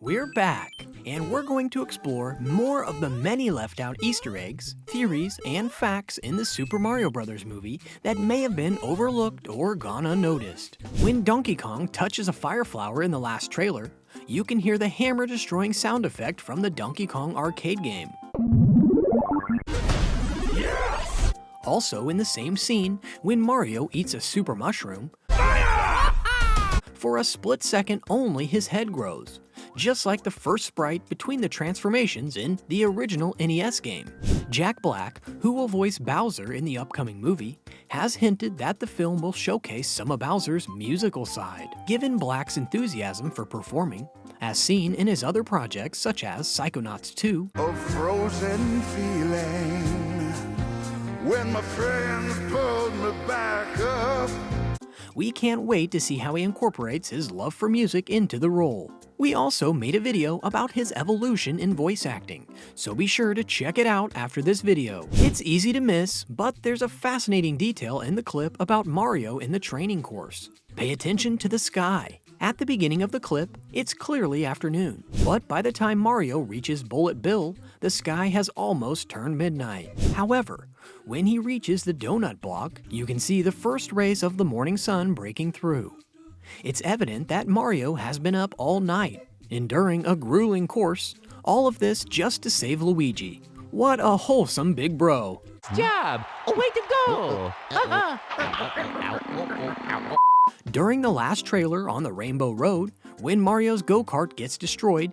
We're back, and we're going to explore more of the many left out Easter eggs, theories, and facts in the Super Mario Bros. Movie that may have been overlooked or gone unnoticed. When Donkey Kong touches a fire flower in the last trailer, you can hear the hammer-destroying sound effect from the Donkey Kong arcade game. Yes! Also in the same scene, when Mario eats a super mushroom, for a split second only his head grows, just like the first sprite between the transformations in the original NES game. Jack Black, who will voice Bowser in the upcoming movie, has hinted that the film will showcase some of Bowser's musical side. Given Black's enthusiasm for performing, as seen in his other projects such as Psychonauts 2, a frozen feeling when my friends pulled me back up. We can't wait to see how he incorporates his love for music into the role. We also made a video about his evolution in voice acting, so be sure to check it out after this video. It's easy to miss, but there's a fascinating detail in the clip about Mario in the training course. Pay attention to the sky. At the beginning of the clip, it's clearly afternoon, but by the time Mario reaches Bullet Bill, the sky has almost turned midnight. However, when he reaches the donut block, you can see the first rays of the morning sun breaking through. It's evident that Mario has been up all night, enduring a grueling course, all of this just to save Luigi. What a wholesome big bro. Good job! Way to go! During the last trailer on the Rainbow Road, when Mario's go-kart gets destroyed,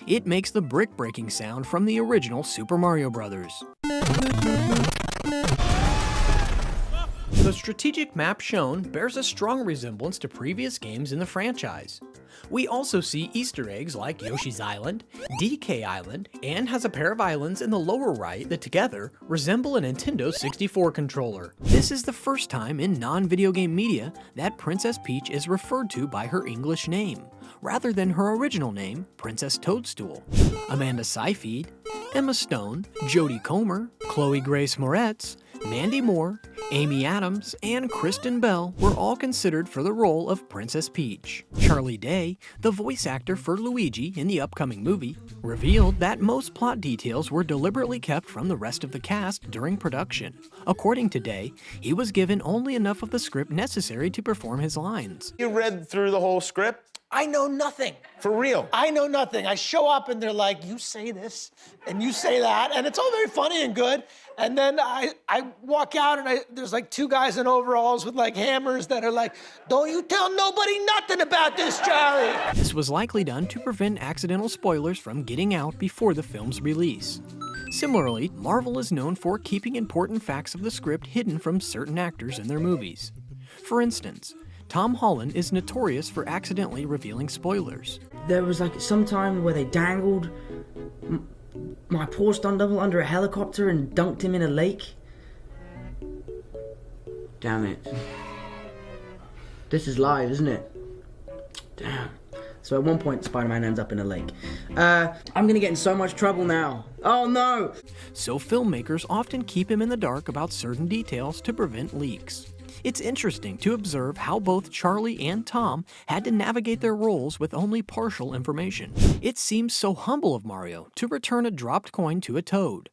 it makes the brick-breaking sound from the original Super Mario Bros. The strategic map shown bears a strong resemblance to previous games in the franchise. We also see Easter eggs like Yoshi's Island, DK Island, and has a pair of islands in the lower right that together resemble a Nintendo 64 controller. This is the first time in non-video game media that Princess Peach is referred to by her English name, rather than her original name, Princess Toadstool. Amanda Seyfried, Emma Stone, Jodie Comer, Chloe Grace Moretz, Mandy Moore, Amy Adams, and Kristen Bell were all considered for the role of Princess Peach. Charlie Day, the voice actor for Luigi in the upcoming movie, revealed that most plot details were deliberately kept from the rest of the cast during production. According to Day, he was given only enough of the script necessary to perform his lines. You read through the whole script? I know nothing. For real? I know nothing. I show up and they're like, you say this and you say that, and it's all very funny and good. And then I walk out and there's like two guys in overalls with like hammers that are like, don't you tell nobody nothing about this, Charlie. This was likely done to prevent accidental spoilers from getting out before the film's release. Similarly, Marvel is known for keeping important facts of the script hidden from certain actors in their movies. For instance, Tom Holland is notorious for accidentally revealing spoilers. There was like some time where they dangled my poor stunt double under a helicopter and dunked him in a lake. Damn it. This is live, isn't it? Damn. So at one point, Spider-Man ends up in a lake. I'm gonna get in so much trouble now. Oh no! So filmmakers often keep him in the dark about certain details to prevent leaks. It's interesting to observe how both Charlie and Tom had to navigate their roles with only partial information. It seems so humble of Mario to return a dropped coin to a Toad,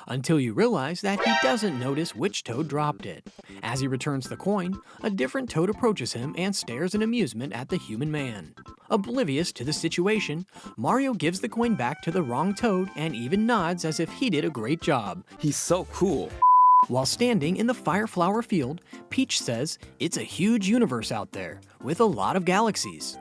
until you realize that he doesn't notice which Toad dropped it. As he returns the coin, a different Toad approaches him and stares in amusement at the human man. Oblivious to the situation, Mario gives the coin back to the wrong Toad and even nods as if he did a great job. He's so cool. While standing in the Fire Flower field, Peach says it's a huge universe out there, with a lot of galaxies,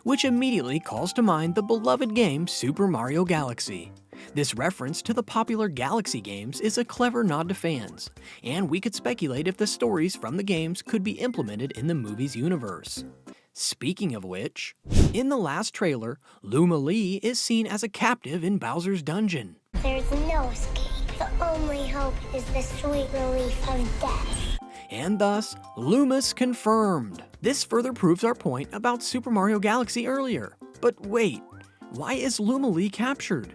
which immediately calls to mind the beloved game Super Mario Galaxy. This reference to the popular Galaxy games is a clever nod to fans, and we could speculate if the stories from the games could be implemented in the movie's universe. Speaking of which, in the last trailer, Luma Lee is seen as a captive in Bowser's dungeon. There's no escape. The only hope is the sweet relief of death. And thus, Luma's confirmed. This further proves our point about Super Mario Galaxy earlier. But wait, why is Luma Lee captured?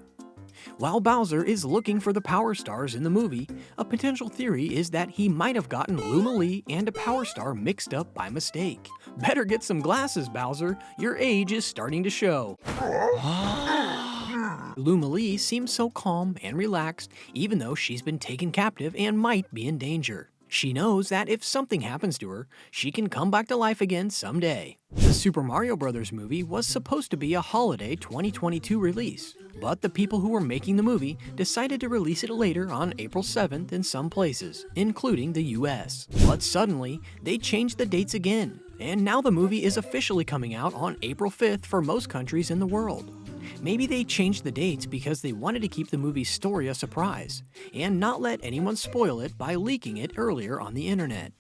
While Bowser is looking for the Power Stars in the movie, a potential theory is that he might have gotten Luma Lee and a Power Star mixed up by mistake. Better get some glasses, Bowser. Your age is starting to show. Luma Lee seems so calm and relaxed, even though she's been taken captive and might be in danger. She knows that if something happens to her, she can come back to life again someday. The Super Mario Bros. Movie was supposed to be a holiday 2022 release, but the people who were making the movie decided to release it later on April 7th in some places, including the US. But suddenly, they changed the dates again, and now the movie is officially coming out on April 5th for most countries in the world. Maybe they changed the dates because they wanted to keep the movie's story a surprise, and not let anyone spoil it by leaking it earlier on the internet.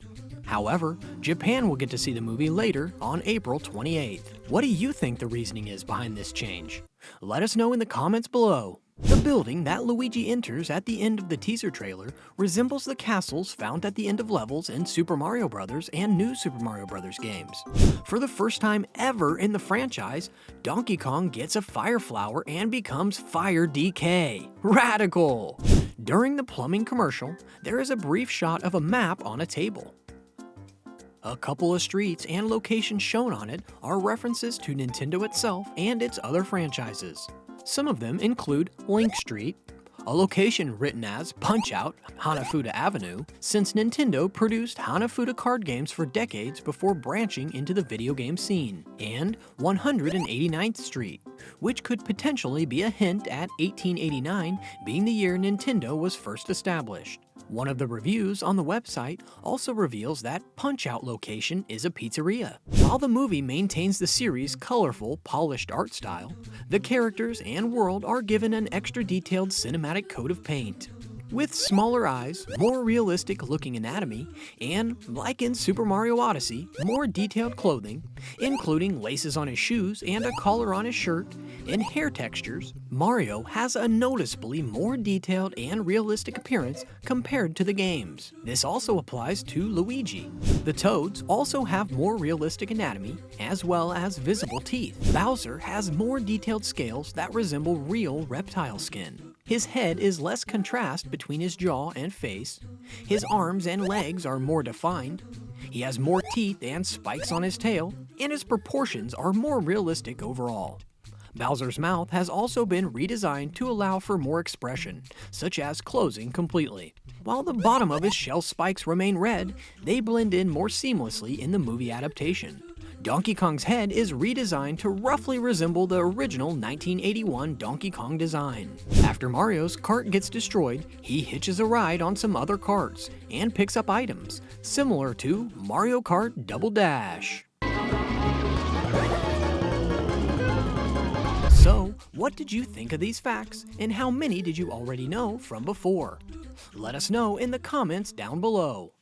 However, Japan will get to see the movie later on April 28th. What do you think the reasoning is behind this change? Let us know in the comments below. The building that Luigi enters at the end of the teaser trailer resembles the castles found at the end of levels in Super Mario Bros. And New Super Mario Bros. Games. For the first time ever in the franchise, Donkey Kong gets a fire flower and becomes Fire DK. Radical! During the plumbing commercial, there is a brief shot of a map on a table. A couple of streets and locations shown on it are references to Nintendo itself and its other franchises. Some of them include Link Street, a location written as Punch-Out! Hanafuda Avenue, since Nintendo produced Hanafuda card games for decades before branching into the video game scene, and 189th Street, which could potentially be a hint at 1889 being the year Nintendo was first established. One of the reviews on the website also reveals that Punch-Out! Location is a pizzeria. While the movie maintains the series' colorful, polished art style, the characters and world are given an extra detailed cinematic coat of paint. With smaller eyes, more realistic looking anatomy, and, like in Super Mario Odyssey, more detailed clothing, including laces on his shoes and a collar on his shirt, and hair textures, Mario has a noticeably more detailed and realistic appearance compared to the games. This also applies to Luigi. The Toads also have more realistic anatomy, as well as visible teeth. Bowser has more detailed scales that resemble real reptile skin. His head is less contrast between his jaw and face. His arms and legs are more defined. He has more teeth and spikes on his tail, and his proportions are more realistic overall. Bowser's mouth has also been redesigned to allow for more expression, such as closing completely. While the bottom of his shell spikes remain red, they blend in more seamlessly in the movie adaptation. Donkey Kong's head is redesigned to roughly resemble the original 1981 Donkey Kong design. After Mario's cart gets destroyed, he hitches a ride on some other carts and picks up items, similar to Mario Kart Double Dash. So, what did you think of these facts, and how many did you already know from before? Let us know in the comments down below.